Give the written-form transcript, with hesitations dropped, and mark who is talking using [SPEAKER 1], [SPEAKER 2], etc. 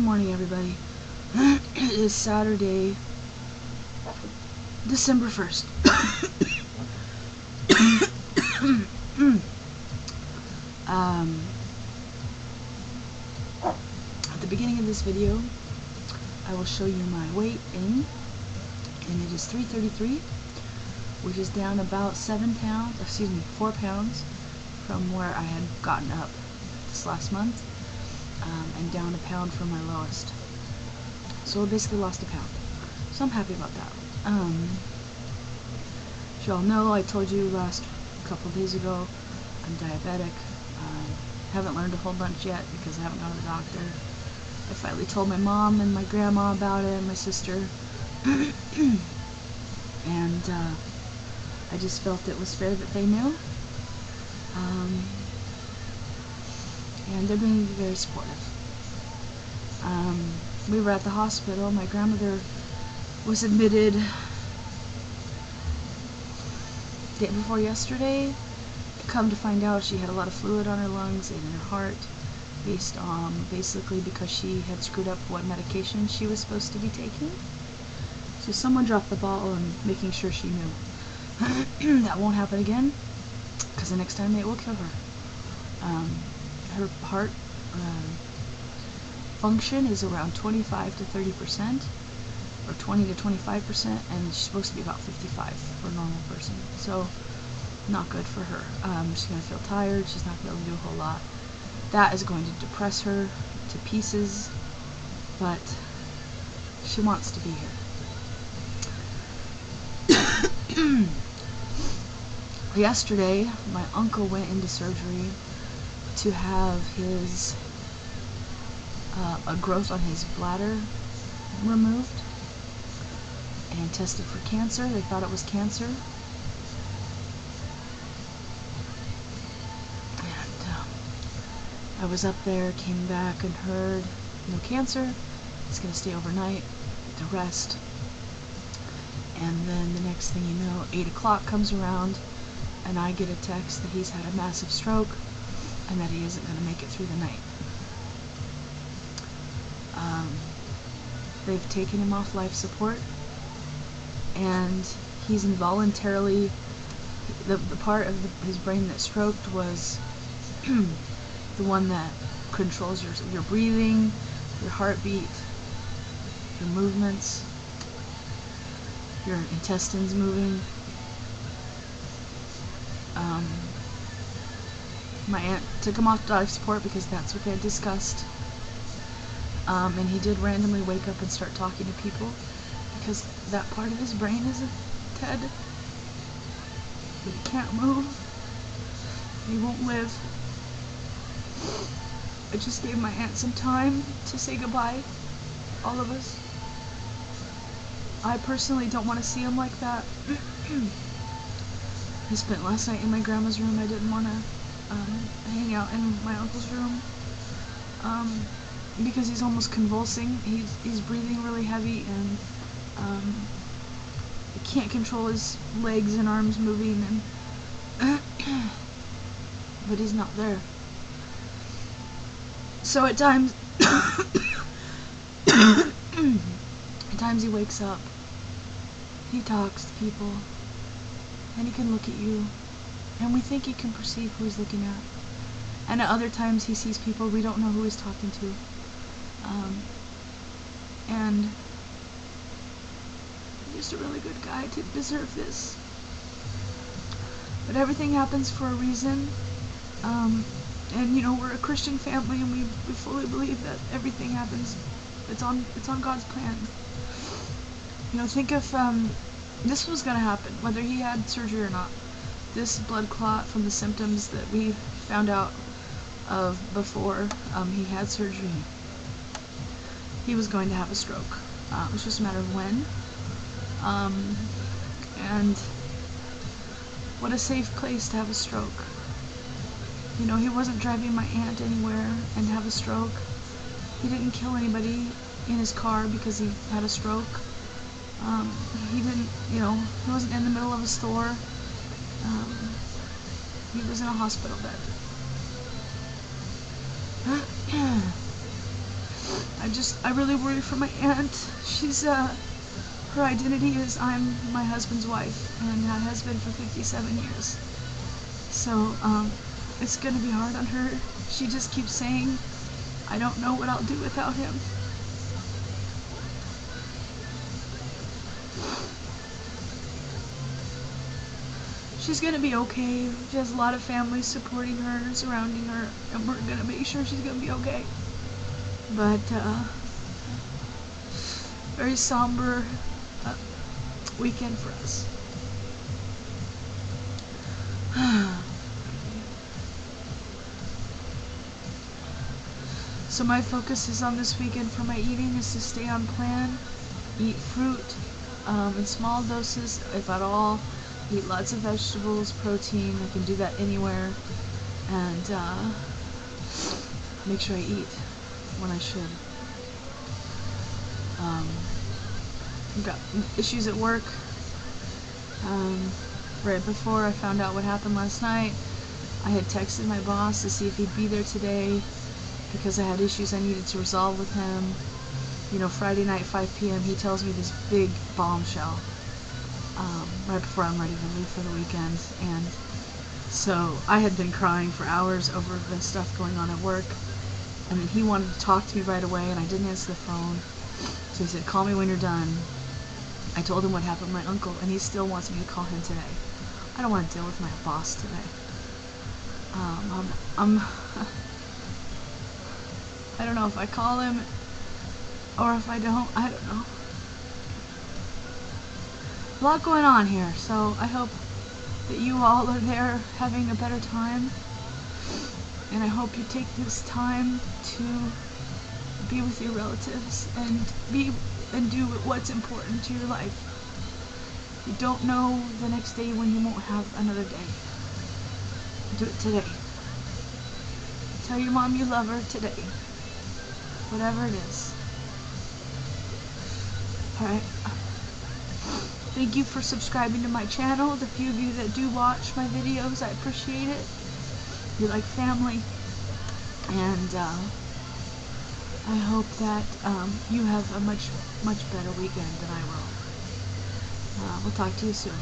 [SPEAKER 1] Good morning, everybody. It is Saturday, December 1st. At the beginning of this video, I will show you my weight in, and it is 333, which is down about 4 pounds from where I had gotten up this last month, and down a pound from my lowest. So I basically lost a pound. So I'm happy about that. As y'all know, I told you last couple days ago, I'm diabetic. Haven't learned a whole bunch yet because I haven't gone to the doctor. I finally told my mom and my grandma about it and my sister. And I just felt it was fair that they knew. And they're being very supportive. We were at the hospital. My grandmother was admitted day before yesterday. Come to find out, she had a lot of fluid on her lungs and in her heart, basically because she had screwed up what medication she was supposed to be taking. So someone dropped the ball on making sure she knew. That won't happen again, because the next time it will kill her. Her heart function is around 25 to 30%, or 20 to 25%, and she's supposed to be about 55 for a normal person. So not good for her. She's going to feel tired. She's not going to be able to do a whole lot. That is going to depress her to pieces, but she wants to be here. Yesterday, my uncle went into surgery to have his a growth on his bladder removed and tested for cancer. They thought it was cancer. I was up there, came back and heard no cancer. It's going to stay overnight to rest. And then the next thing you know, 8 o'clock comes around and I get a text that he's had a massive stroke and that he isn't going to make it through the night. They've taken him off life support, and he's involuntarily, the part of his brain that stroked was the one that controls your breathing, your heartbeat, your movements, your intestines moving. My aunt took him off life support because that's what they had discussed. And he did randomly wake up and start talking to people because that part of his brain is dead. He can't move. He won't live. I just gave my aunt some time to say goodbye, all of us. I personally don't want to see him like that. I spent last night in my grandma's room. I didn't want to hang out in my uncle's room because he's almost convulsing. He's breathing really heavy, and he can't control his legs and arms moving, and but he's not there. So at times, at times he wakes up, he talks to people, and he can look at you, and we think he can perceive who he's looking at. And at other times he sees people we don't know who he's talking to. And he's just a really good guy to deserve this. But everything happens for a reason. And you know, we're a Christian family, and we fully believe that everything happens. It's on God's plan. You know, think if this was gonna happen, whether he had surgery or not. This blood clot from the symptoms that we found out of before he had surgery, he was going to have a stroke. It was just a matter of when. And what a safe place to have a stroke. You know, he wasn't driving my aunt anywhere and have a stroke. He didn't kill anybody in his car because he had a stroke. He didn't, you know, he wasn't in the middle of a store. He was in a hospital bed. I really worry for my aunt. She's, her identity is I'm my husband's wife, and I has been for 57 years. So, it's gonna be hard on her. She just keeps saying, I don't know what I'll do without him. She's gonna be okay. She has a lot of family supporting her, surrounding her, and we're gonna make sure she's gonna be okay. But, very somber weekend for us. So my focus is on this weekend for my eating is to stay on plan, eat fruit in small doses, if at all, eat lots of vegetables, protein. I can do that anywhere, and make sure I eat when I should. I've got issues at work. Right before I found out what happened last night, I had texted my boss to see if he'd be there today because I had issues I needed to resolve with him. You know, Friday night, 5 p.m., he tells me this big bombshell right before I'm ready to leave for the weekend. And so I had been crying for hours over the stuff going on at work. And then he wanted to talk to me right away, and I didn't answer the phone. So he said, call me when you're done. I told him what happened with my uncle, and he still wants me to call him today. I don't want to deal with my boss today. I don't know if I call him or if I don't. I don't know. A lot going on here, so I hope that you all are there having a better time, and I hope you take this time to be with your relatives and do what's important to your life. You don't know the next day when you won't have another day. Do it today. Tell your mom you love her today. Whatever it is. Alright. Thank you for subscribing to my channel. The few of you that do watch my videos, I appreciate it. You're like family. And I hope that you have a much better weekend than I will. We'll talk to you soon.